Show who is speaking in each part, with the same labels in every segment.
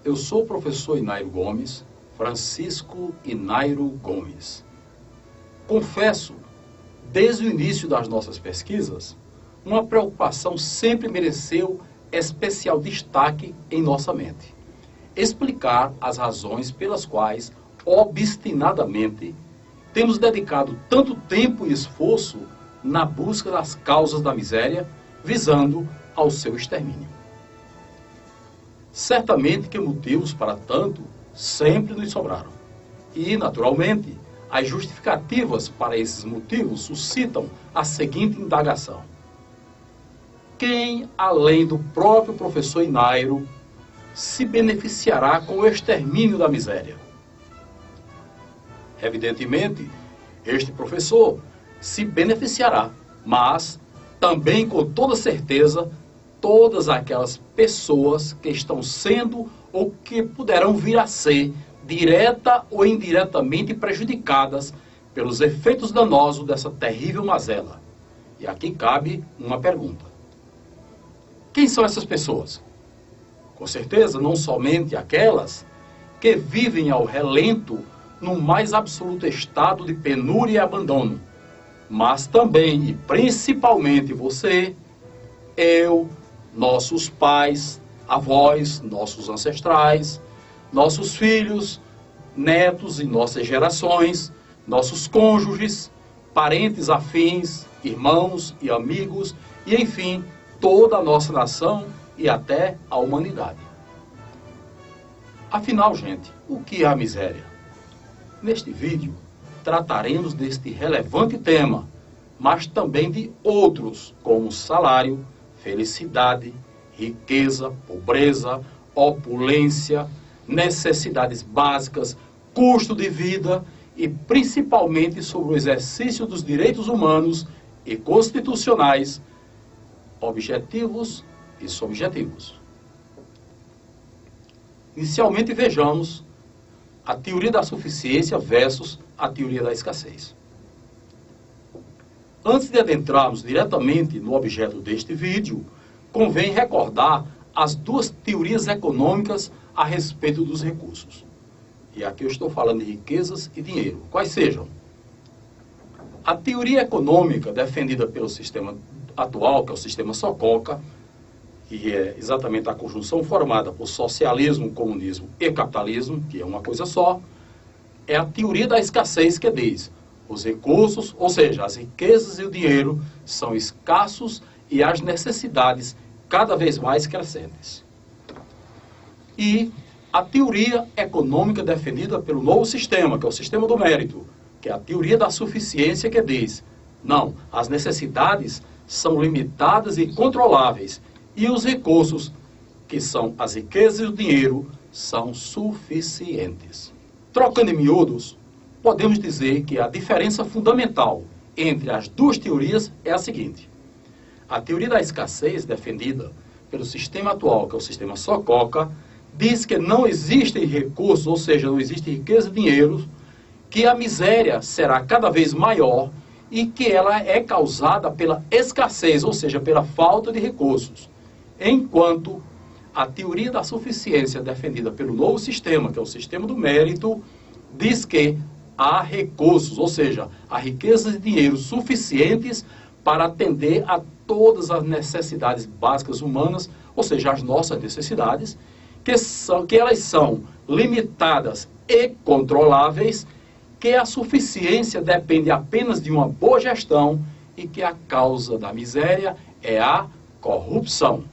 Speaker 1: eu sou o professor Inairo Gomes, Francisco Inairo Gomes. Confesso, desde o início das nossas pesquisas, uma preocupação sempre mereceu especial destaque em nossa mente. Explicar as razões pelas quais, obstinadamente, temos dedicado tanto tempo e esforço na busca das causas da miséria, visando ao seu extermínio. Certamente que motivos para tanto sempre nos sobraram. E, naturalmente, as justificativas para esses motivos suscitam a seguinte indagação: quem, além do próprio professor Inairo, se beneficiará com o extermínio da miséria? Evidentemente, este professor se beneficiará, mas também, com toda certeza, todas aquelas pessoas que estão sendo ou que poderão vir a ser direta ou indiretamente prejudicadas pelos efeitos danosos dessa terrível mazela. E aqui cabe uma pergunta: quem são essas pessoas? Com certeza, não somente aquelas que vivem ao relento no mais absoluto estado de penúria e abandono, mas também e principalmente você, eu, nossos pais, avós, nossos ancestrais, nossos filhos, netos e nossas gerações, nossos cônjuges, parentes afins, irmãos e amigos, e enfim, toda a nossa nação e até a humanidade. Afinal, gente, o que é a miséria? Neste vídeo, trataremos deste relevante tema, mas também de outros, como salário, felicidade, riqueza, pobreza, opulência, necessidades básicas, custo de vida e principalmente sobre o exercício dos direitos humanos e constitucionais, objetivos e subjetivos. Inicialmente vejamos a teoria da suficiência versus a teoria da escassez. Antes de adentrarmos diretamente no objeto deste vídeo, convém recordar as duas teorias econômicas a respeito dos recursos. E aqui eu estou falando de riquezas e dinheiro. Quais sejam? A teoria econômica defendida pelo sistema atual, que é o sistema Sococa, que é exatamente a conjunção formada por socialismo, comunismo e capitalismo, que é uma coisa só, é a teoria da escassez, que diz: os recursos, ou seja, as riquezas e o dinheiro, são escassos e as necessidades cada vez mais crescentes. E a teoria econômica defendida pelo novo sistema, que é o sistema do mérito, que é a teoria da suficiência, que diz: não, as necessidades são limitadas e controláveis, e os recursos, que são as riquezas e o dinheiro, são suficientes. Trocando em miúdos, podemos dizer que a diferença fundamental entre as duas teorias é a seguinte: a teoria da escassez, defendida pelo sistema atual, que é o sistema Sococa, diz que não existem recursos, ou seja, não existe riqueza e dinheiro, que a miséria será cada vez maior e que ela é causada pela escassez, ou seja, pela falta de recursos. Enquanto a teoria da suficiência defendida pelo novo sistema, que é o sistema do mérito, diz que há recursos, ou seja, há riquezas e dinheiro suficientes para atender a todas as necessidades básicas humanas, ou seja, as nossas necessidades, que elas são limitadas e controláveis, que a suficiência depende apenas de uma boa gestão e que a causa da miséria é a corrupção.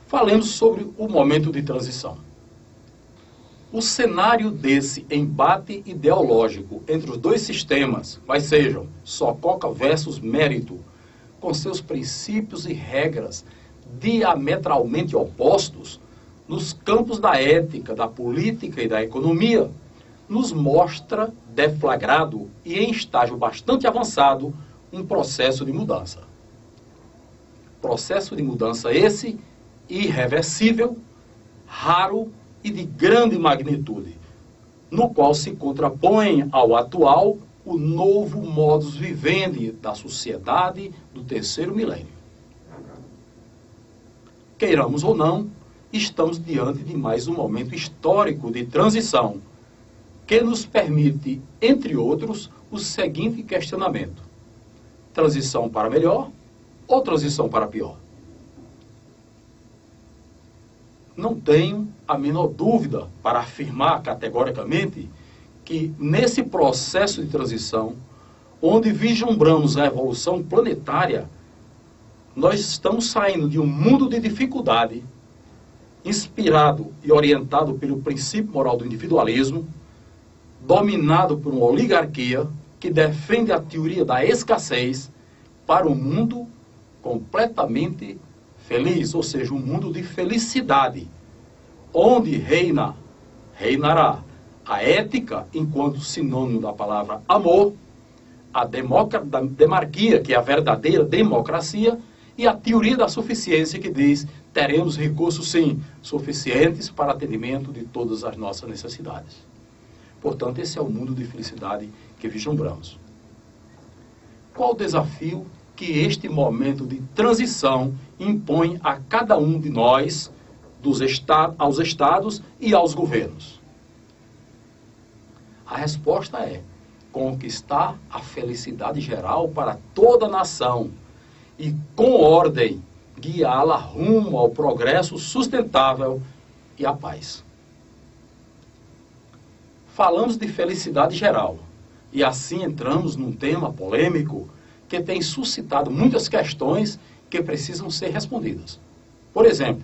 Speaker 1: Falemos sobre o momento de transição. O cenário desse embate ideológico entre os dois sistemas, quais sejam Sococa versus mérito, com seus princípios e regras diametralmente opostos, nos campos da ética, da política e da economia, nos mostra deflagrado e em estágio bastante avançado um processo de mudança. Processo de mudança esse irreversível, raro e de grande magnitude, no qual se contrapõe ao atual o novo modus vivendi da sociedade do terceiro milênio. queiramos ou não, estamos diante de mais um momento histórico de transição, que nos permite, entre outros, o seguinte questionamento: transição para melhor ou transição para pior? Não tenho a menor dúvida para afirmar categoricamente que nesse processo de transição, onde vislumbramos a evolução planetária, nós estamos saindo de um mundo de dificuldade, inspirado e orientado pelo princípio moral do individualismo, dominado por uma oligarquia que defende a teoria da escassez, para um mundo completamente feliz, ou seja, um mundo de felicidade, onde reinará a ética enquanto sinônimo da palavra amor, a demarquia, que é a verdadeira democracia, e a teoria da suficiência, que diz: teremos recursos, sim, suficientes para atendimento de todas as nossas necessidades. Portanto, esse é o mundo de felicidade que vislumbramos. Qual o desafio que este momento de transição impõe a cada um de nós, aos estados e aos governos? A resposta é conquistar a felicidade geral para toda a nação e, com ordem, guiá-la rumo ao progresso sustentável e à paz. Falamos de felicidade geral e assim entramos num tema polêmico que tem suscitado muitas questões que precisam ser respondidas. Por exemplo,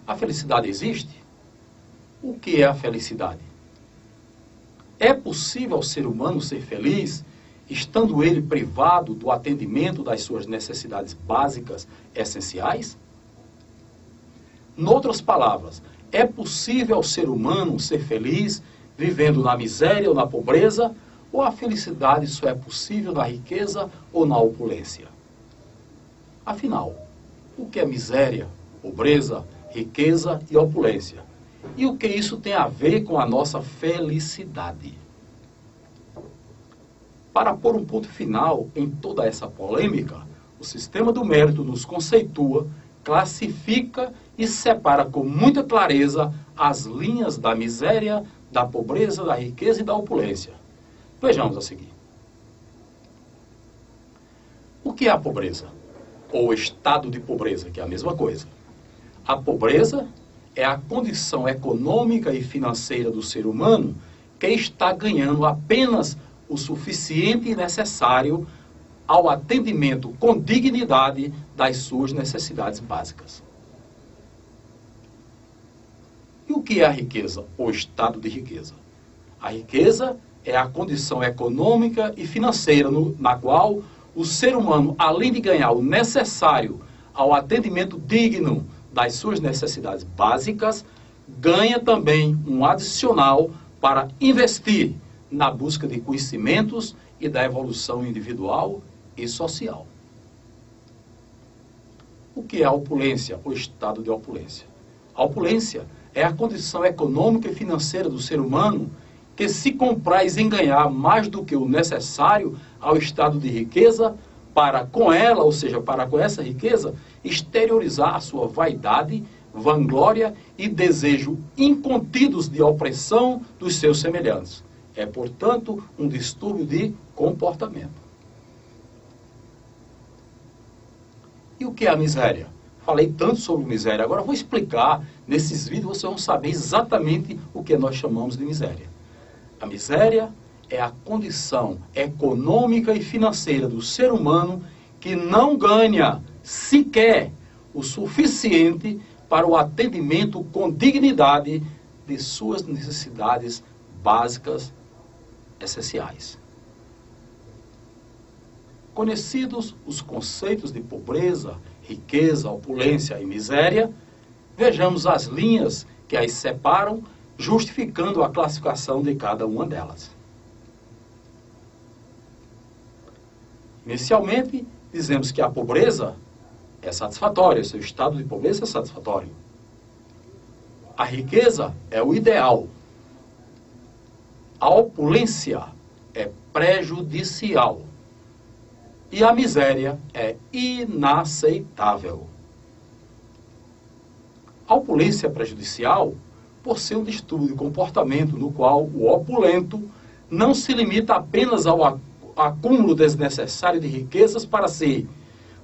Speaker 1: a felicidade existe? O que é a felicidade? É possível ao ser humano ser feliz, estando ele privado do atendimento das suas necessidades básicas essenciais? Noutras palavras, é possível ao ser humano ser feliz vivendo na miséria ou na pobreza, ou a felicidade só é possível na riqueza ou na opulência? Afinal, o que é miséria, pobreza, riqueza e opulência? E o que isso tem a ver com a nossa felicidade? Para pôr um ponto final em toda essa polêmica, o sistema do mérito nos conceitua, classifica e separa com muita clareza as linhas da miséria, da pobreza, da riqueza e da opulência. Vejamos a seguir. O que é a pobreza? Ou estado de pobreza, que é a mesma coisa. A pobreza é a condição econômica e financeira do ser humano que está ganhando apenas o suficiente e necessário ao atendimento com dignidade das suas necessidades básicas. E o que é a riqueza, ou estado de riqueza? A riqueza é a condição econômica e financeira na qual o ser humano, além de ganhar o necessário ao atendimento digno das suas necessidades básicas, ganha também um adicional para investir na busca de conhecimentos e da evolução individual e social. O que é a opulência, ou estado de opulência? A opulência é a condição econômica e financeira do ser humano que se compraz em ganhar mais do que o necessário ao estado de riqueza para com ela, ou seja, para com essa riqueza, exteriorizar a sua vaidade, vanglória e desejo incontidos de opressão dos seus semelhantes. É, portanto, um distúrbio de comportamento. E o que é a miséria? Falei tanto sobre miséria, agora vou explicar, nesses vídeos vocês vão saber exatamente o que nós chamamos de miséria. A miséria é a condição econômica e financeira do ser humano que não ganha sequer o suficiente para o atendimento com dignidade de suas necessidades básicas essenciais. Conhecidos os conceitos de pobreza, riqueza, opulência e miséria, vejamos as linhas que as separam, justificando a classificação de cada uma delas. Inicialmente, dizemos que a pobreza é satisfatória, seu estado de pobreza é satisfatório. A riqueza é o ideal. A opulência é prejudicial. E a miséria é inaceitável. A opulência é prejudicial por ser um distúrbio de comportamento no qual o opulento não se limita apenas ao acúmulo desnecessário de riquezas para si,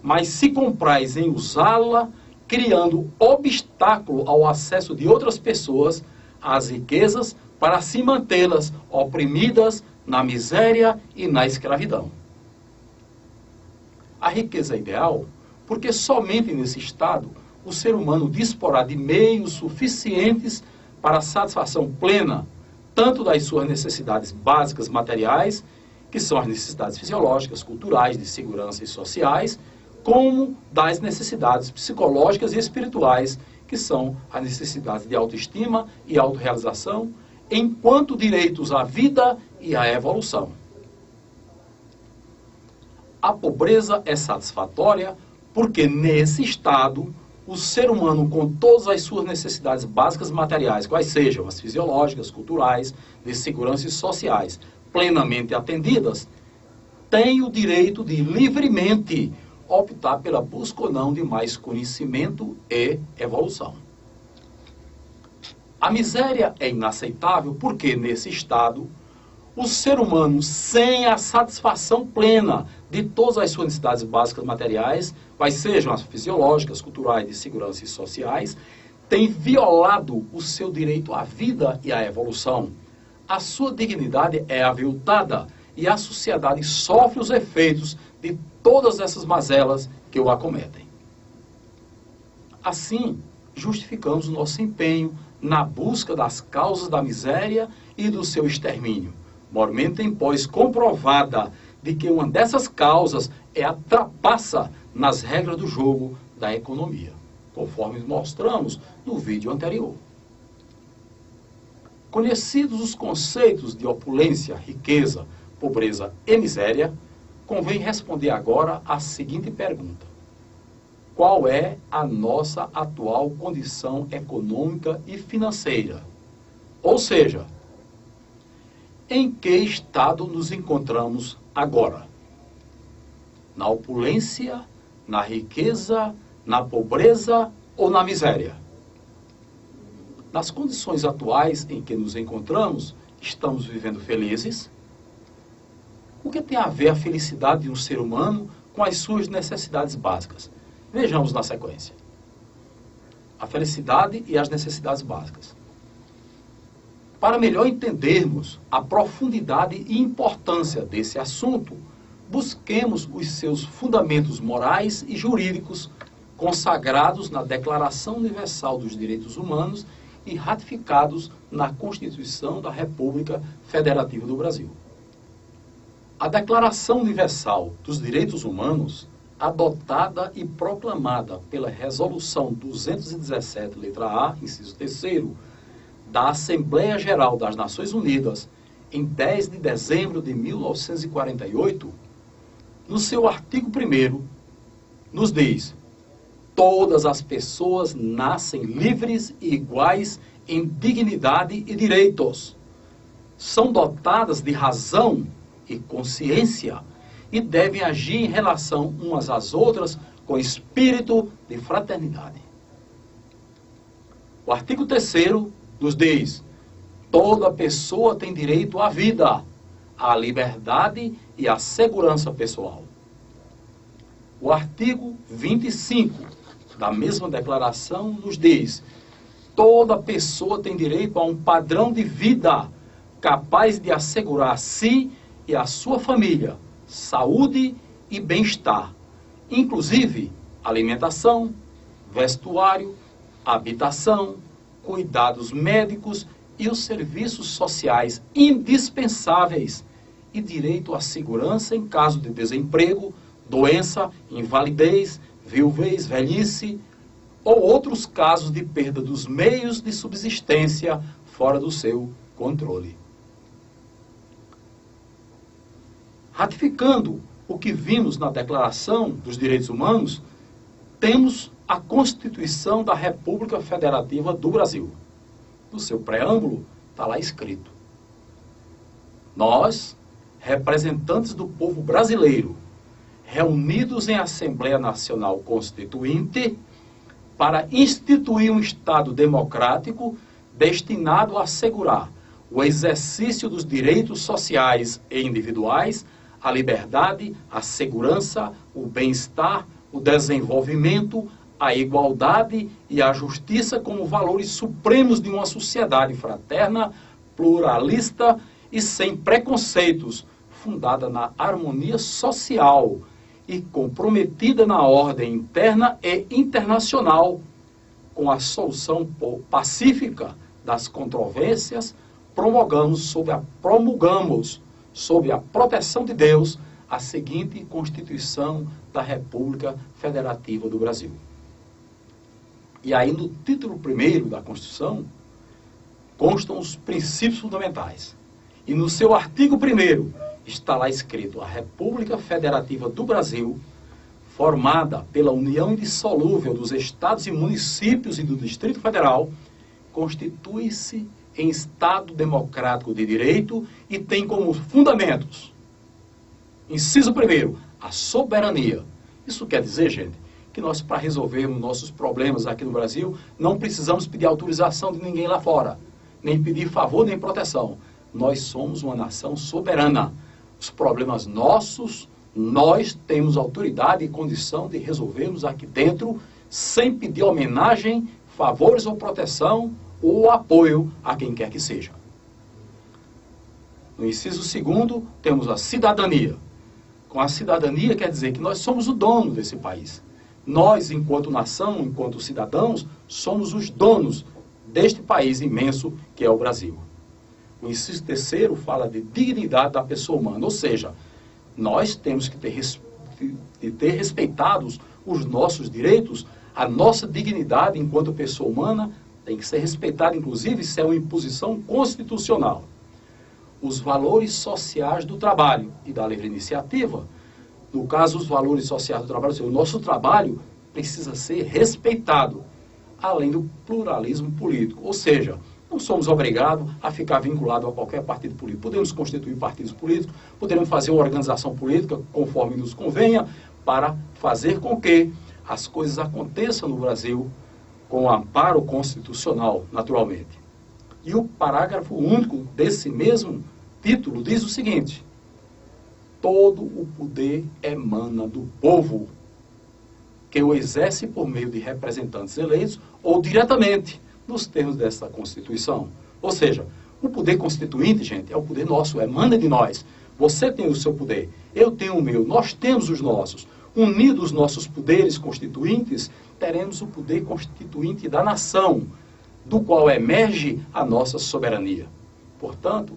Speaker 1: mas se compraz em usá-la, criando obstáculo ao acesso de outras pessoas às riquezas para se mantê-las oprimidas na miséria e na escravidão. A riqueza é ideal porque somente nesse estado o ser humano disporá de meios suficientes para a satisfação plena tanto das suas necessidades básicas materiais, que são as necessidades fisiológicas, culturais, de segurança e sociais, como das necessidades psicológicas e espirituais, que são as necessidades de autoestima e autorrealização, enquanto direitos à vida e à evolução. A pobreza é satisfatória porque, nesse estado, o ser humano, com todas as suas necessidades básicas materiais, quais sejam as fisiológicas, culturais, de segurança e sociais, plenamente atendidas, tem o direito de livremente optar pela busca ou não de mais conhecimento e evolução. A miséria é inaceitável porque, nesse estado, o ser humano, sem a satisfação plena de todas as suas necessidades básicas materiais, quais sejam as fisiológicas, culturais, de segurança e sociais, tem violado o seu direito à vida e à evolução. A sua dignidade é aviltada e a sociedade sofre os efeitos de todas essas mazelas que o acometem. Assim, justificamos o nosso empenho na busca das causas da miséria e do seu extermínio, mormente em pós comprovada de que uma dessas causas é a trapaça nas regras do jogo da economia, conforme mostramos no vídeo anterior. Conhecidos os conceitos de opulência, riqueza, pobreza e miséria, convém responder agora a seguinte pergunta: qual é a nossa atual condição econômica e financeira? Ou seja, em que estado nos encontramos agora? Na opulência, na riqueza, na pobreza ou na miséria? Nas condições atuais em que nos encontramos, estamos vivendo felizes? O que tem a ver a felicidade de um ser humano com as suas necessidades básicas? Vejamos na sequência. A felicidade e as necessidades básicas. Para melhor entendermos a profundidade e importância desse assunto, busquemos os seus fundamentos morais e jurídicos consagrados na Declaração Universal dos Direitos Humanos e ratificados na Constituição da República Federativa do Brasil. A Declaração Universal dos Direitos Humanos, adotada e proclamada pela Resolução 217, letra A, inciso 3º, da Assembleia Geral das Nações Unidas, em 10 de dezembro de 1948, no seu artigo 1º, nos diz: todas as pessoas nascem livres e iguais em dignidade e direitos. São dotadas de razão e consciência e devem agir em relação umas às outras com espírito de fraternidade. O artigo 3º nos diz: toda pessoa tem direito à vida, à liberdade e à segurança pessoal. O artigo 25 da mesma declaração nos diz: toda pessoa tem direito a um padrão de vida capaz de assegurar a si e a sua família saúde e bem-estar, inclusive alimentação, vestuário, habitação, cuidados médicos e os serviços sociais indispensáveis e direito à segurança em caso de desemprego, doença, invalidez, viuvez, velhice ou outros casos de perda dos meios de subsistência fora do seu controle. Ratificando o que vimos na Declaração dos Direitos Humanos, temos a Constituição da República Federativa do Brasil. No seu preâmbulo, está lá escrito: nós, representantes do povo brasileiro, reunidos em Assembleia Nacional Constituinte, para instituir um Estado democrático destinado a assegurar o exercício dos direitos sociais e individuais, a liberdade, a segurança, o bem-estar, o desenvolvimento, a igualdade e a justiça como valores supremos de uma sociedade fraterna, pluralista e sem preconceitos, fundada na harmonia social e comprometida na ordem interna e internacional, com a solução pacífica das controvérsias, promulgamos, sob a proteção de Deus, a seguinte Constituição da República Federativa do Brasil. E aí, no título 1º da Constituição, constam os princípios fundamentais. E no seu artigo 1º está lá escrito: a República Federativa do Brasil, formada pela união indissolúvel dos estados e municípios e do Distrito Federal, constitui-se em Estado democrático de direito e tem como fundamentos, inciso 1º, a soberania. Isso quer dizer, gente, que nós, para resolvermos nossos problemas aqui no Brasil, não precisamos pedir autorização de ninguém lá fora, nem pedir favor, nem proteção. Nós somos uma nação soberana. Os problemas nossos, nós temos autoridade e condição de resolvermos aqui dentro, sem pedir homenagem, favores ou proteção, ou apoio a quem quer que seja. No inciso 2º, temos a cidadania. Com a cidadania quer dizer que nós somos o dono desse país. Nós, enquanto nação, enquanto cidadãos, somos os donos deste país imenso que é o Brasil. O inciso 3º fala de dignidade da pessoa humana, ou seja, nós temos que ter respeitados os nossos direitos, a nossa dignidade enquanto pessoa humana tem que ser respeitada, inclusive, isso é uma imposição constitucional. Os valores sociais do trabalho e da livre iniciativa. No caso, os valores sociais do trabalho, ou seja, o nosso trabalho precisa ser respeitado, além do pluralismo político. Ou seja, não somos obrigados a ficar vinculados a qualquer partido político. Podemos constituir partidos políticos, podemos fazer uma organização política conforme nos convenha, para fazer com que as coisas aconteçam no Brasil com amparo constitucional, naturalmente. E o parágrafo único desse mesmo título diz o seguinte: todo o poder emana do povo, que o exerce por meio de representantes eleitos ou diretamente, nos termos dessa Constituição. Ou seja, o poder constituinte, gente, é o poder nosso, emana de nós. Você tem o seu poder, eu tenho o meu, nós temos os nossos. Unidos os nossos poderes constituintes, teremos o poder constituinte da nação, do qual emerge a nossa soberania. Portanto,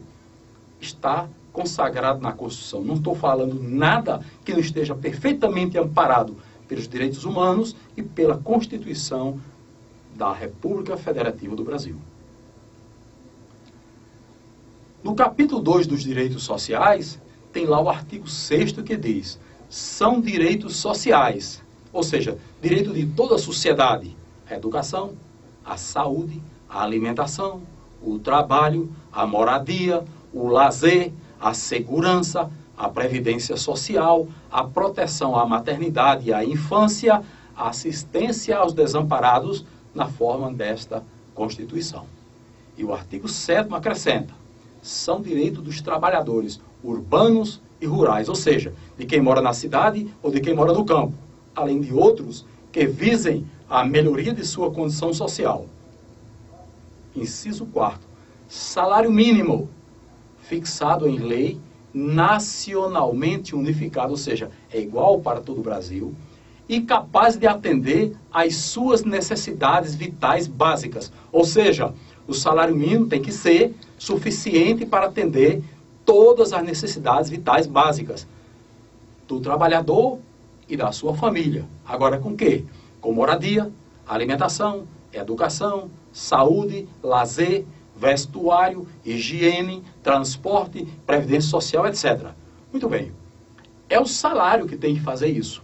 Speaker 1: está consagrado na Constituição. Não estou falando nada que não esteja perfeitamente amparado pelos direitos humanos e pela Constituição da República Federativa do Brasil. No capítulo 2 dos direitos sociais, tem lá o artigo 6º que diz: são direitos sociais, ou seja, direito de toda a sociedade, a educação, a saúde, a alimentação, o trabalho, a moradia, o lazer, a segurança, a previdência social, a proteção à maternidade e à infância, a assistência aos desamparados na forma desta Constituição. E o artigo 7º acrescenta: são direitos dos trabalhadores urbanos e rurais, ou seja, de quem mora na cidade ou de quem mora no campo, além de outros que visem a melhoria de sua condição social. Inciso 4º, salário mínimo, fixado em lei nacionalmente unificado, ou seja, é igual para todo o Brasil, e capaz de atender às suas necessidades vitais básicas. Ou seja, o salário mínimo tem que ser suficiente para atender todas as necessidades vitais básicas do trabalhador e da sua família. Agora com quê? Com moradia, alimentação, educação, saúde, lazer, vestuário, higiene, transporte, previdência social, etc. Muito bem. É o salário que tem que fazer isso.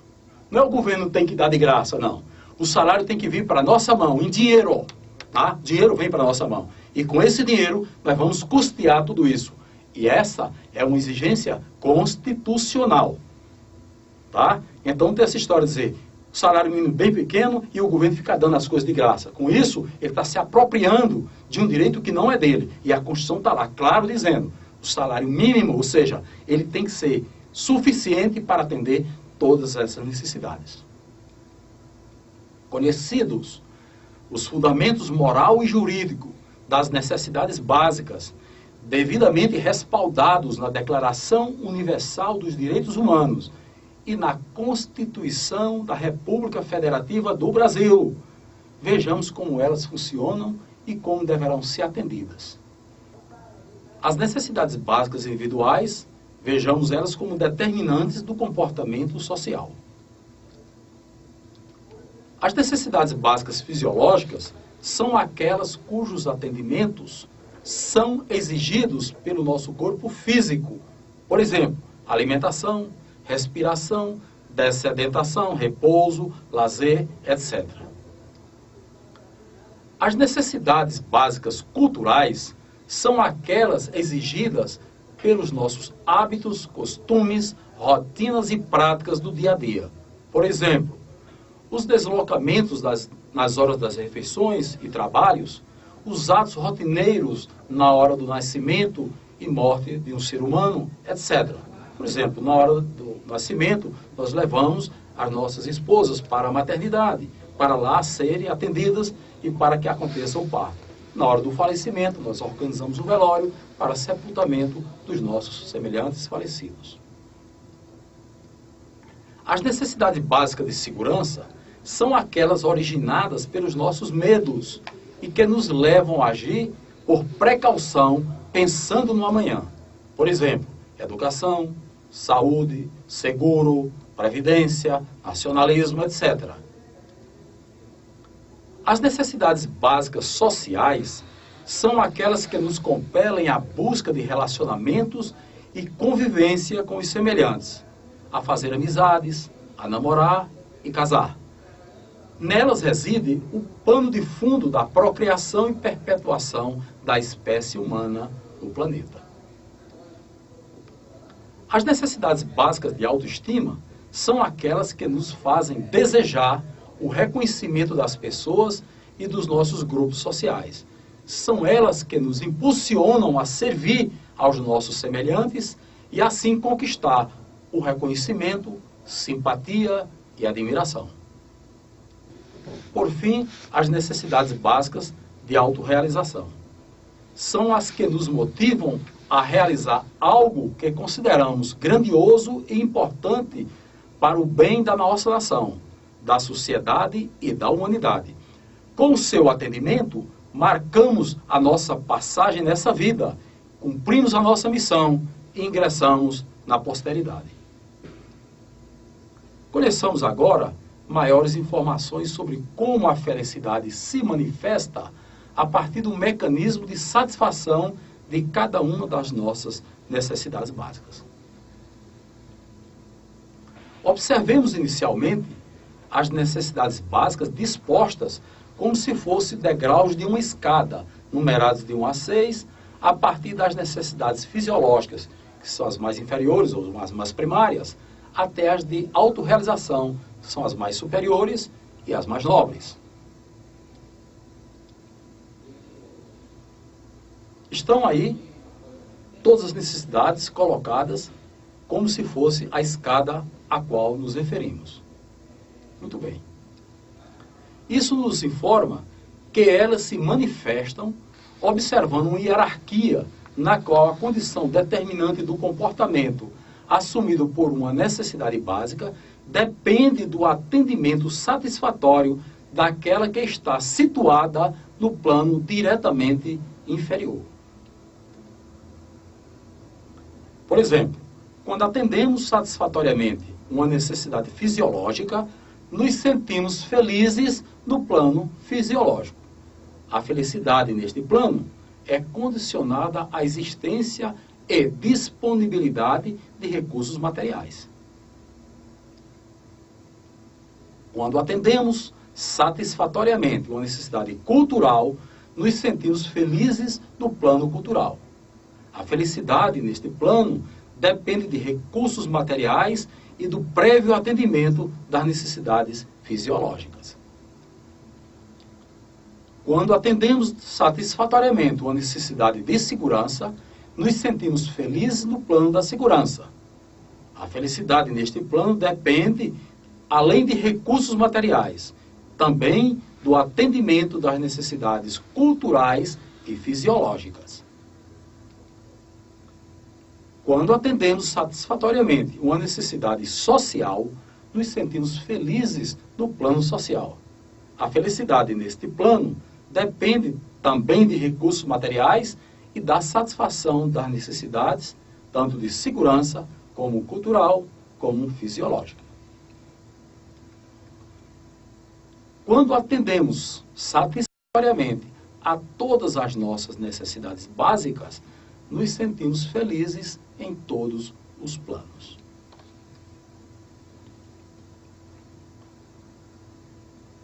Speaker 1: Não é o governo que tem que dar de graça, não. O salário tem que vir para a nossa mão, em dinheiro. Tá? Dinheiro vem para a nossa mão. E com esse dinheiro, nós vamos custear tudo isso. E essa é uma exigência constitucional. Tá? Então tem essa história de dizer, o salário mínimo bem pequeno e o governo fica dando as coisas de graça. Com isso, ele está se apropriando de um direito que não é dele. E a Constituição está lá, claro, dizendo, o salário mínimo, ou seja, ele tem que ser suficiente para atender todas essas necessidades. Conhecidos os fundamentos moral e jurídico das necessidades básicas, devidamente respaldados na Declaração Universal dos Direitos Humanos e na Constituição da República Federativa do Brasil, vejamos como elas funcionam e como deverão ser atendidas. As necessidades básicas individuais, vejamos elas como determinantes do comportamento social. As necessidades básicas fisiológicas são aquelas cujos atendimentos são exigidos pelo nosso corpo físico. Por exemplo, alimentação, respiração, dessedentação, repouso, lazer, etc. As necessidades básicas culturais são aquelas exigidas pelos nossos hábitos, costumes, rotinas e práticas do dia a dia. Por exemplo, os deslocamentos nas horas das refeições e trabalhos, os atos rotineiros na hora do nascimento e morte de um ser humano, etc. Por exemplo, na hora do nascimento, nós levamos as nossas esposas para a maternidade, para lá serem atendidas e para que aconteça o parto. Na hora do falecimento, nós organizamos o velório para sepultamento dos nossos semelhantes falecidos. As necessidades básicas de segurança são aquelas originadas pelos nossos medos e que nos levam a agir por precaução, pensando no amanhã. Por exemplo, educação, saúde, seguro, previdência, nacionalismo, etc. As necessidades básicas sociais são aquelas que nos compelem à busca de relacionamentos e convivência com os semelhantes, a fazer amizades, a namorar e casar. Nelas reside o pano de fundo da procriação e perpetuação da espécie humana no planeta. As necessidades básicas de autoestima são aquelas que nos fazem desejar o reconhecimento das pessoas e dos nossos grupos sociais. São elas que nos impulsionam a servir aos nossos semelhantes e assim conquistar o reconhecimento, simpatia e admiração. Por fim, as necessidades básicas de autorrealização. São as que nos motivam a realizar algo que consideramos grandioso e importante para o bem da nossa nação, da sociedade e da humanidade. Com o seu atendimento, marcamos a nossa passagem nessa vida, cumprimos a nossa missão e ingressamos na posteridade. Conheçamos agora maiores informações sobre como a felicidade se manifesta a partir do mecanismo de satisfação de cada uma das nossas necessidades básicas. Observemos inicialmente as necessidades básicas dispostas como se fossem degraus de uma escada, numerados de 1 a 6, a partir das necessidades fisiológicas, que são as mais inferiores ou as mais primárias, até as de autorrealização, que são as mais superiores e as mais nobres. Estão aí todas as necessidades colocadas como se fosse a escada a qual nos referimos. Muito bem. Isso nos informa que elas se manifestam observando uma hierarquia na qual a condição determinante do comportamento assumido por uma necessidade básica depende do atendimento satisfatório daquela que está situada no plano diretamente inferior. Por exemplo, quando atendemos satisfatoriamente uma necessidade fisiológica, nos sentimos felizes no plano fisiológico. A felicidade neste plano é condicionada à existência e disponibilidade de recursos materiais. Quando atendemos satisfatoriamente uma necessidade cultural, nos sentimos felizes no plano cultural. A felicidade neste plano depende de recursos materiais e do prévio atendimento das necessidades fisiológicas. Quando atendemos satisfatoriamente uma necessidade de segurança, nos sentimos felizes no plano da segurança. A felicidade neste plano depende, além de recursos materiais, também do atendimento das necessidades culturais e fisiológicas. Quando atendemos satisfatoriamente uma necessidade social, nos sentimos felizes no plano social. A felicidade neste plano depende também de recursos materiais e da satisfação das necessidades, tanto de segurança, como cultural, como fisiológica. Quando atendemos satisfatoriamente a todas as nossas necessidades básicas, nos sentimos felizes em todos os planos.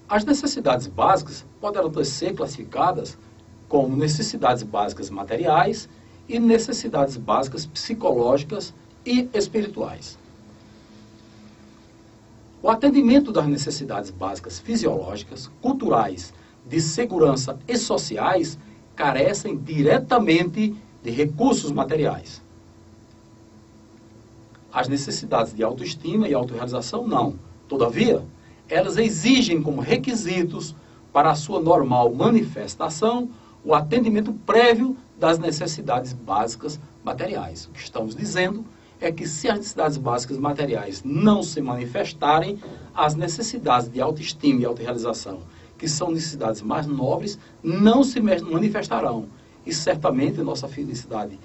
Speaker 1: As necessidades básicas poderão ser classificadas como necessidades básicas materiais e necessidades básicas psicológicas e espirituais. O atendimento das necessidades básicas fisiológicas, culturais, de segurança e sociais carecem diretamente de recursos materiais. As necessidades de autoestima e autorrealização não. Todavia, elas exigem como requisitos para a sua normal manifestação o atendimento prévio das necessidades básicas materiais. O que estamos dizendo é que se as necessidades básicas materiais não se manifestarem, as necessidades de autoestima e autorrealização, que são necessidades mais nobres, não se manifestarão. E certamente nossa felicidade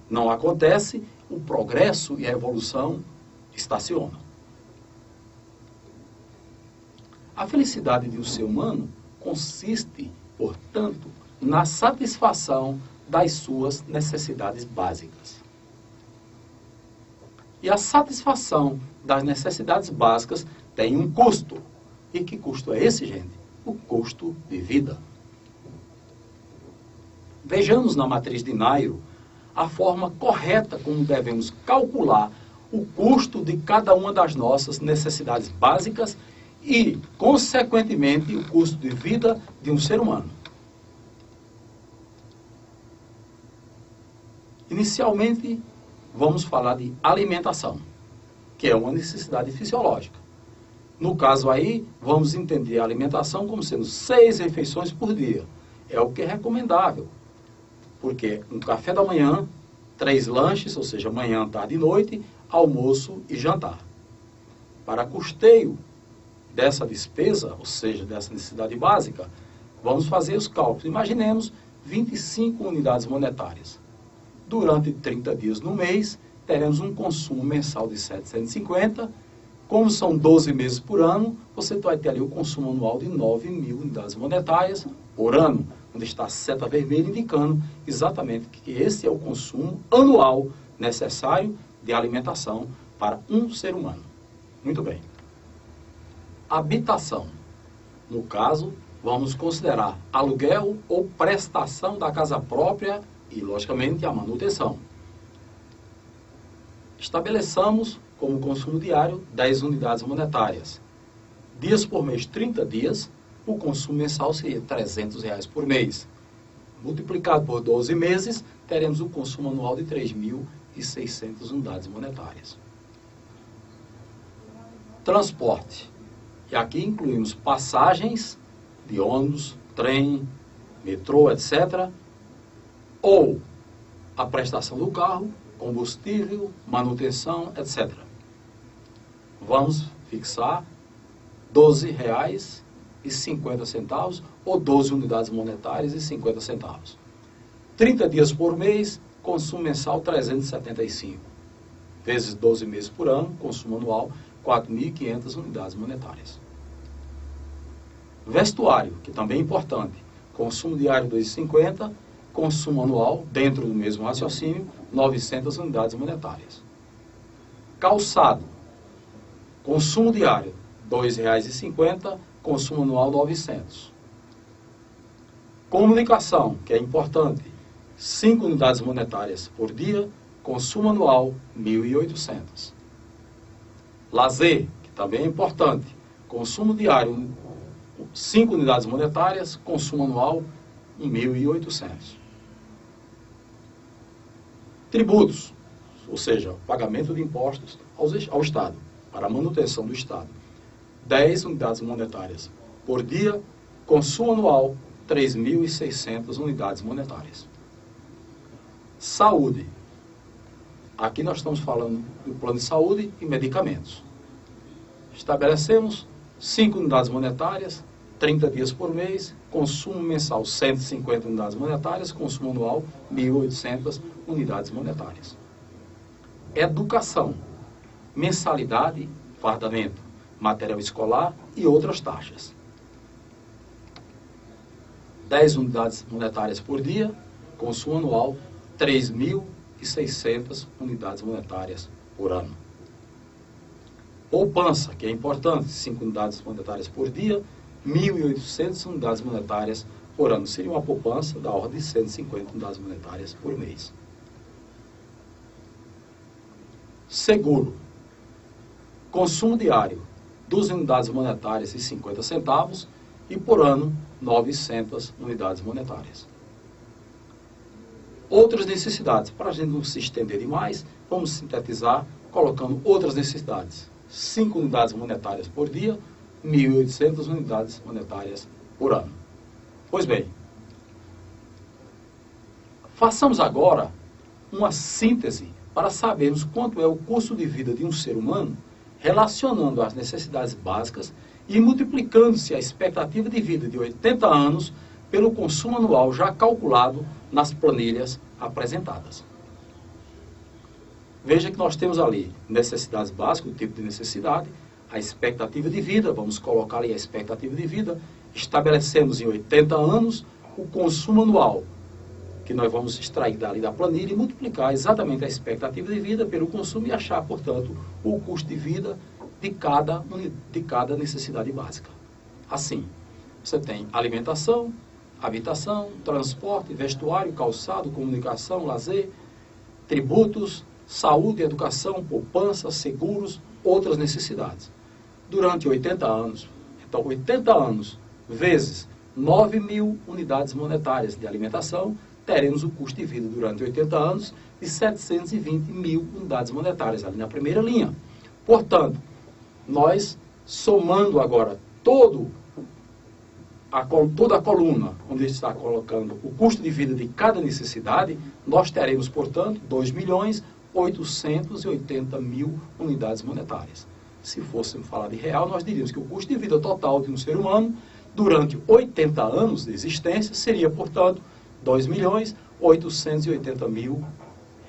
Speaker 1: não acontece, o progresso e a evolução estacionam. A felicidade de um ser humano consiste, portanto, na satisfação das suas necessidades básicas. E a satisfação das necessidades básicas tem um custo. E que custo é esse, gente? O custo de vida. Vejamos na matriz de Nairo a forma correta como devemos calcular o custo de cada uma das nossas necessidades básicas e, consequentemente, o custo de vida de um ser humano. Inicialmente, vamos falar de alimentação, que é uma necessidade fisiológica. No caso aí, vamos entender a alimentação como sendo 6 refeições por dia. É o que é recomendável, porque um café da manhã, 3 lanches, ou seja, manhã, tarde e noite, almoço e jantar. Para custeio dessa despesa, ou seja, dessa necessidade básica, vamos fazer os cálculos. Imaginemos 25 unidades monetárias. Durante 30 dias no mês, teremos um consumo mensal de 750. Como são 12 meses por ano, você vai ter ali o consumo anual de 9.000 unidades monetárias por ano, onde está a seta vermelha indicando exatamente que esse é o consumo anual necessário de alimentação para um ser humano. Muito bem. Habitação. No caso, vamos considerar aluguel ou prestação da casa própria e, logicamente, a manutenção. Estabeleçamos como consumo diário 10 unidades monetárias. Dias por mês, 30 dias, o consumo mensal seria R$300 por mês. Multiplicado por 12 meses, teremos um consumo anual de 3.600 unidades monetárias. Transporte. E aqui incluímos passagens de ônibus, trem, metrô, etc. Ou a prestação do carro, combustível, manutenção, etc. Vamos fixar R$12,50 ou 12 unidades monetárias e 50 centavos. 30 dias por mês, consumo mensal 375. Vezes 12 meses por ano, consumo anual 4.500 unidades monetárias. Vestuário, que também é importante. Consumo diário 2,50, consumo anual, dentro do mesmo raciocínio, 900 unidades monetárias. Calçado, consumo diário R$2,50, consumo anual 900. Comunicação, que é importante, 5 unidades monetárias por dia, consumo anual 1.800. Lazer, que também é importante. Consumo diário, 5 unidades monetárias, consumo anual, 1.800. Tributos, ou seja, pagamento de impostos ao Estado, para a manutenção do Estado. 10 unidades monetárias por dia, consumo anual, 3.600 unidades monetárias. Saúde. Aqui nós estamos falando do plano de saúde e medicamentos. Estabelecemos 5 unidades monetárias, 30 dias por mês, consumo mensal 150 unidades monetárias, consumo anual 1.800 unidades monetárias. Educação, mensalidade, fardamento, material escolar e outras taxas. 10 unidades monetárias por dia, consumo anual 3.600 unidades monetárias por ano. Poupança, que é importante, 5 unidades monetárias por dia, 1.800 unidades monetárias por ano. Seria uma poupança da ordem de 150 unidades monetárias por mês. Seguro. Consumo diário, 2 unidades monetárias e 50 centavos e por ano, 900 unidades monetárias. Outras necessidades. Para a gente não se estender demais, vamos sintetizar colocando outras necessidades. 5 unidades monetárias por dia, 1.800 unidades monetárias por ano. Pois bem, façamos agora uma síntese para sabermos quanto é o custo de vida de um ser humano, relacionando as necessidades básicas e multiplicando-se a expectativa de vida de 80 anos pelo consumo anual já calculado nas planilhas apresentadas. Veja que nós temos ali necessidades básicas, o tipo de necessidade, a expectativa de vida, vamos colocar ali a expectativa de vida, estabelecemos em 80 anos o consumo anual, que nós vamos extrair dali da planilha e multiplicar exatamente a expectativa de vida pelo consumo e achar, portanto, o custo de vida de cada necessidade básica. Assim, você tem alimentação, habitação, transporte, vestuário, calçado, comunicação, lazer, tributos, saúde, educação, poupança, seguros, outras necessidades. Durante 80 anos, então 80 anos vezes 9.000 unidades monetárias de alimentação, teremos o custo de vida durante 80 anos de 720.000 unidades monetárias, ali na primeira linha. Portanto, nós, somando agora toda a coluna, onde está colocando o custo de vida de cada necessidade, nós teremos, portanto, 2.880.000 unidades monetárias. Se fôssemos falar de real, nós diríamos que o custo de vida total de um ser humano, durante 80 anos de existência, seria, portanto, 2.880.000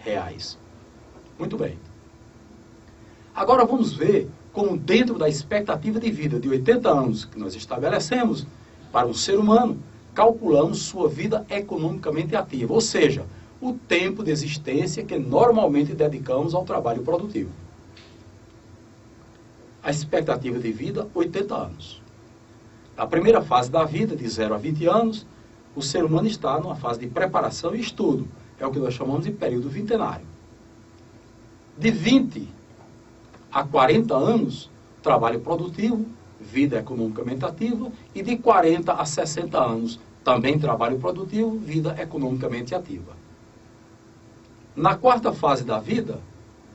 Speaker 1: reais. Muito bem. Agora vamos ver como dentro da expectativa de vida de 80 anos que nós estabelecemos para um ser humano, calculamos sua vida economicamente ativa, ou seja, o tempo de existência que normalmente dedicamos ao trabalho produtivo. A expectativa de vida, 80 anos. Na primeira fase da vida, de 0 a 20 anos, o ser humano está numa fase de preparação e estudo. É o que nós chamamos de período vintenário. De 20 a 40 anos, trabalho produtivo, vida economicamente ativa, e de 40 a 60 anos, também trabalho produtivo, vida economicamente ativa. Na quarta fase da vida,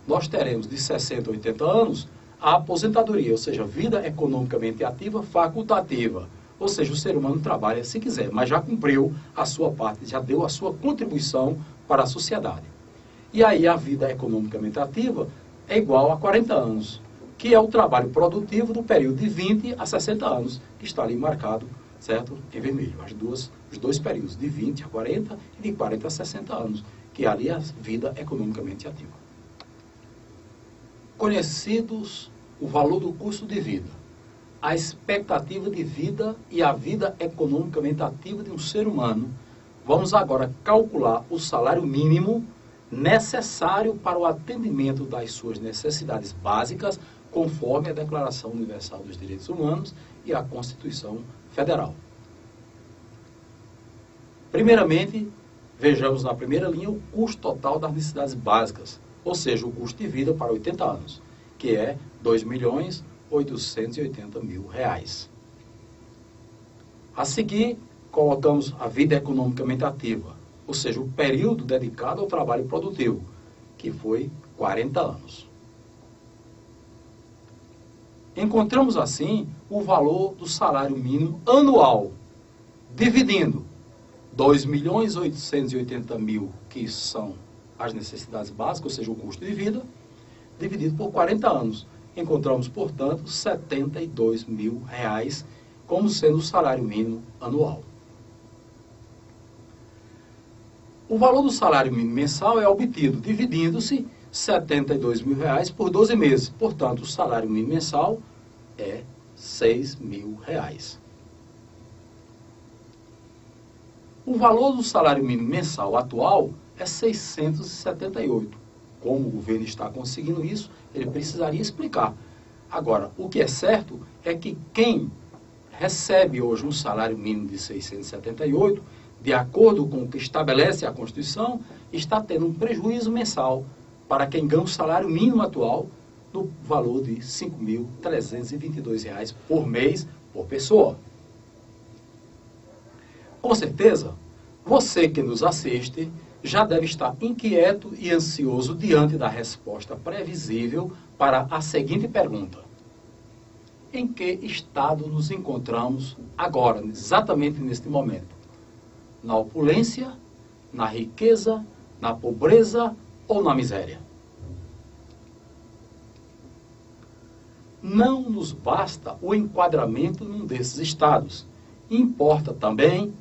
Speaker 1: nós teremos de 60 a 80 anos a aposentadoria, ou seja, vida economicamente ativa facultativa. Ou seja, o ser humano trabalha se quiser, mas já cumpriu a sua parte, já deu a sua contribuição para a sociedade. E aí a vida economicamente ativa é igual a 40 anos, que é o trabalho produtivo do período de 20 a 60 anos, que está ali marcado, certo? Em vermelho. Os dois períodos, de 20 a 40 e de 40 a 60 anos, que é ali a vida economicamente ativa. Conhecidos o valor do custo de vida, a expectativa de vida e a vida economicamente ativa de um ser humano, vamos agora calcular o salário mínimo necessário para o atendimento das suas necessidades básicas, conforme a Declaração Universal dos Direitos Humanos e a Constituição Federal. Primeiramente, vejamos na primeira linha o custo total das necessidades básicas, ou seja, o custo de vida para 80 anos, que é R$ 2.880.000. A seguir, colocamos a vida economicamente ativa, ou seja, o período dedicado ao trabalho produtivo, que foi 40 anos. Encontramos assim o valor do salário mínimo anual, dividindo 2.880.000, que são as necessidades básicas, ou seja, o custo de vida, dividido por 40 anos. Encontramos, portanto, R$ 72.000 como sendo o salário mínimo anual. O valor do salário mínimo mensal é obtido dividindo-se R$ 72.000 por 12 meses. Portanto, o salário mínimo mensal é R$ 6.000. O valor do salário mínimo mensal atual é 678. Como o governo está conseguindo isso, ele precisaria explicar. Agora, o que é certo é que quem recebe hoje um salário mínimo de 678, de acordo com o que estabelece a Constituição, está tendo um prejuízo mensal para quem ganha o salário mínimo atual no valor de R$ 5.322 por mês por pessoa. Com certeza, você que nos assiste já deve estar inquieto e ansioso diante da resposta previsível para a seguinte pergunta: em que estado nos encontramos agora, exatamente neste momento? Na opulência, na riqueza, na pobreza ou na miséria? Não nos basta o enquadramento num desses estados. Importa também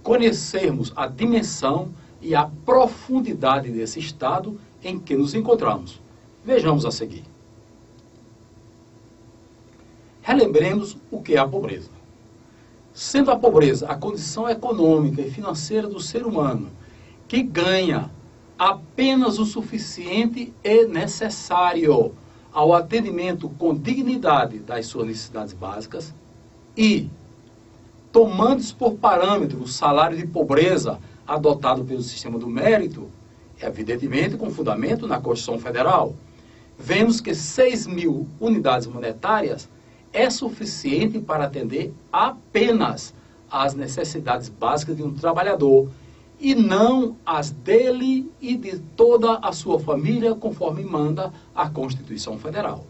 Speaker 1: conhecermos a dimensão e a profundidade desse estado em que nos encontramos. Vejamos a seguir. Relembremos o que é a pobreza. Sendo a pobreza a condição econômica e financeira do ser humano que ganha apenas o suficiente e necessário ao atendimento com dignidade das suas necessidades básicas e, tomando-se por parâmetro o salário de pobreza adotado pelo sistema do mérito, evidentemente com fundamento na Constituição Federal, vemos que 6.000 unidades monetárias é suficiente para atender apenas às necessidades básicas de um trabalhador e não as dele e de toda a sua família, conforme manda a Constituição Federal.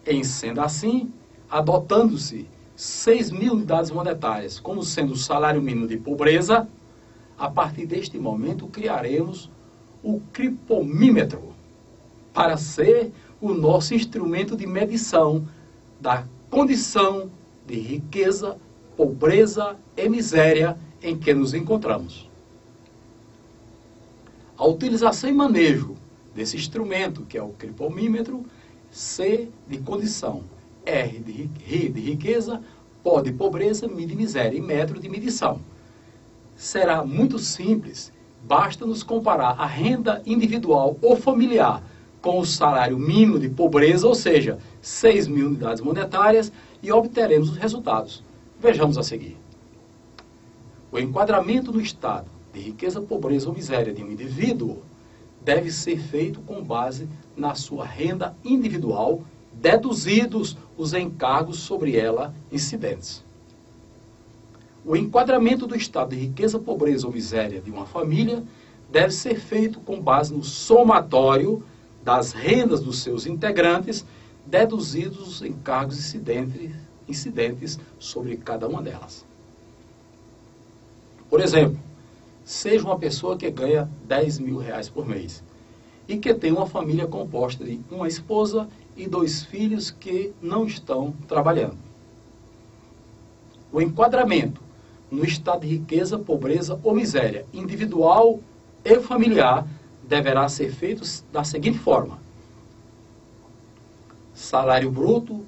Speaker 1: Em sendo assim, adotando-se 6.000 unidades monetárias como sendo o salário mínimo de pobreza, a partir deste momento criaremos o criptomímetro para ser o nosso instrumento de medição da condição de riqueza, pobreza e miséria em que nos encontramos. A utilização e manejo desse instrumento, que é o criptomímetro, C de condição, R de riqueza, P de pobreza, M de miséria e metro de medição. Será muito simples, basta nos comparar a renda individual ou familiar com o salário mínimo de pobreza, ou seja, 6.000 unidades monetárias, e obteremos os resultados. Vejamos a seguir. O enquadramento no estado de riqueza, pobreza ou miséria de um indivíduo deve ser feito com base na sua renda individual, deduzidos os encargos sobre ela incidentes. O enquadramento do estado de riqueza, pobreza ou miséria de uma família deve ser feito com base no somatório das rendas dos seus integrantes, deduzidos os encargos incidentes sobre cada uma delas. Por exemplo, seja uma pessoa que ganha R$ 10.000 por mês e que tem uma família composta de uma esposa e 2 filhos que não estão trabalhando. O enquadramento no estado de riqueza, pobreza ou miséria individual e familiar deverá ser feito da seguinte forma: salário bruto,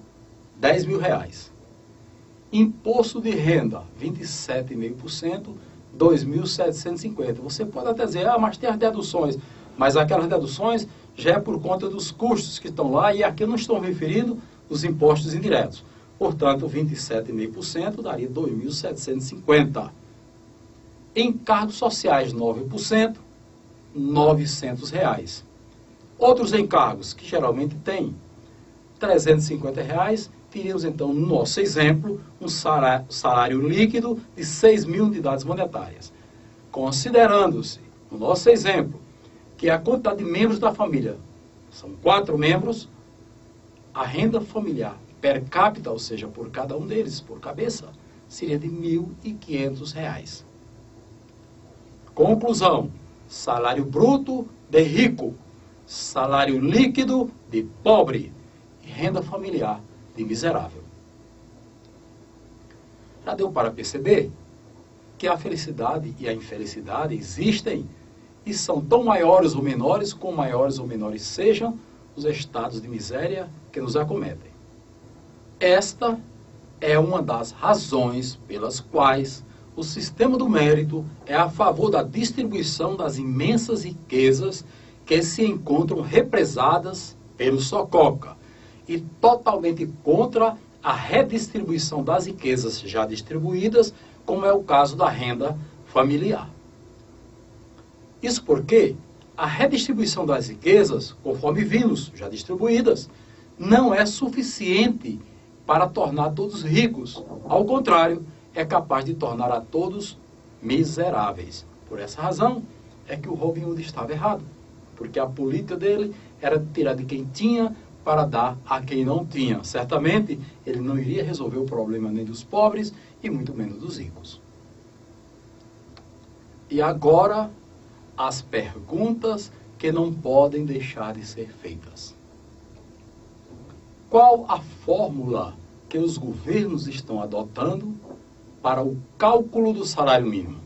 Speaker 1: R$ 10.000. Imposto de renda, 27,5%, 2.750. Você pode até dizer, mas tem as deduções. Mas aquelas deduções já é por conta dos custos que estão lá, e aqui eu não estou me referindo aos impostos indiretos. Portanto, 27,5% daria 2.750. Encargos sociais, 9%, R$ 900. Outros encargos que geralmente tem: R$350, teríamos então, no nosso exemplo, um salário líquido de 6.000 unidades monetárias. Considerando-se, no nosso exemplo, que a quantidade de membros da família são 4 membros, a renda familiar per capita, ou seja, por cada um deles, por cabeça, seria de R$1.500. Conclusão: salário bruto de rico, salário líquido de pobre e renda familiar de miserável. Já deu para perceber que a felicidade e a infelicidade existem e são tão maiores ou menores, como maiores ou menores sejam os estados de miséria que nos acometem. Esta é uma das razões pelas quais o sistema do mérito é a favor da distribuição das imensas riquezas que se encontram represadas pelo Sococa e totalmente contra a redistribuição das riquezas já distribuídas, como é o caso da renda familiar. Isso porque a redistribuição das riquezas, conforme vimos, já distribuídas, não é suficiente para tornar todos ricos. Ao contrário, é capaz de tornar a todos miseráveis. Por essa razão é que o Robin Hood estava errado, porque a política dele era tirar de quem tinha para dar a quem não tinha. Certamente, ele não iria resolver o problema nem dos pobres e muito menos dos ricos. E agora, as perguntas que não podem deixar de ser feitas. Qual a fórmula que os governos estão adotando para o cálculo do salário mínimo?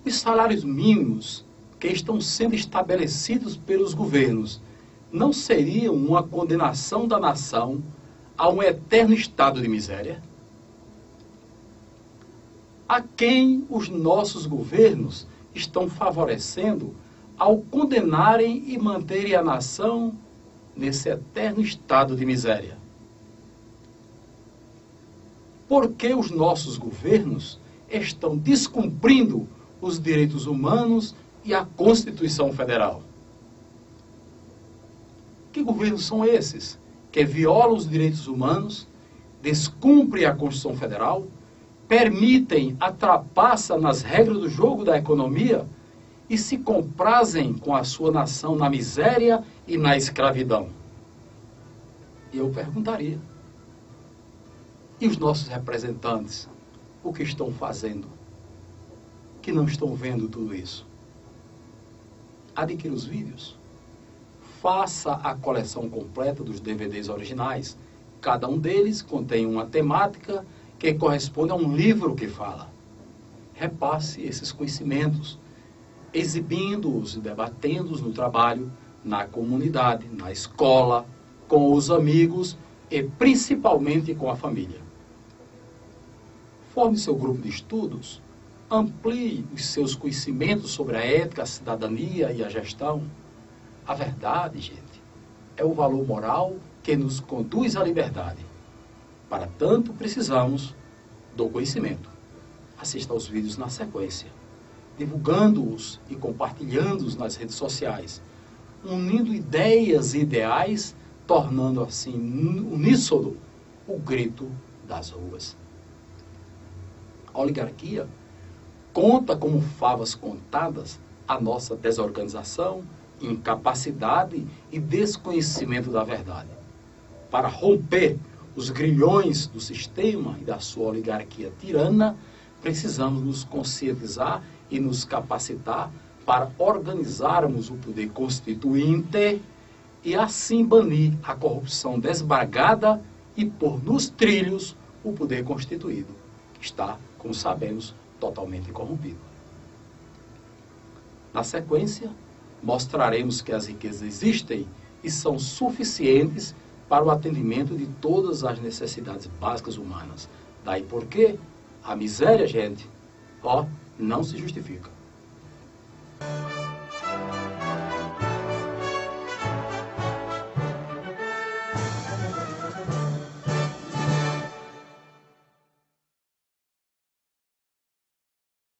Speaker 1: Os salários mínimos que estão sendo estabelecidos pelos governos não seriam uma condenação da nação a um eterno estado de miséria? A quem os nossos governos estão favorecendo ao condenarem e manterem a nação nesse eterno estado de miséria? Por que os nossos governos estão descumprindo os direitos humanos e a Constituição Federal? Que governos são esses que violam os direitos humanos, descumprem a Constituição Federal, permitem a trapaça nas regras do jogo da economia e se comprazem com a sua nação na miséria e na escravidão? E eu perguntaria, e os nossos representantes, o que estão fazendo? Que não estão vendo tudo isso? Adquira os vídeos. Faça a coleção completa dos DVDs originais. Cada um deles contém uma temática que corresponde a um livro que fala. Repasse esses conhecimentos, exibindo-os e debatendo-os no trabalho, na comunidade, na escola, com os amigos e principalmente com a família. Forme seu grupo de estudos, amplie os seus conhecimentos sobre a ética, a cidadania e a gestão. A verdade, gente, é o valor moral que nos conduz à liberdade. Para tanto, precisamos do conhecimento. Assista aos vídeos na sequência, divulgando-os e compartilhando-os nas redes sociais, unindo ideias e ideais, tornando assim uníssono o grito das ruas. A oligarquia conta como favas contadas a nossa desorganização, incapacidade e desconhecimento da verdade. Para romper os grilhões do sistema e da sua oligarquia tirana, precisamos nos conscientizar e nos capacitar para organizarmos o poder constituinte e assim banir a corrupção desbragada e pôr nos trilhos o poder constituído, que está, como sabemos, totalmente corrompido. Na sequência, mostraremos que as riquezas existem e são suficientes para o atendimento de todas as necessidades básicas humanas. Daí porque a miséria, gente, não se justifica.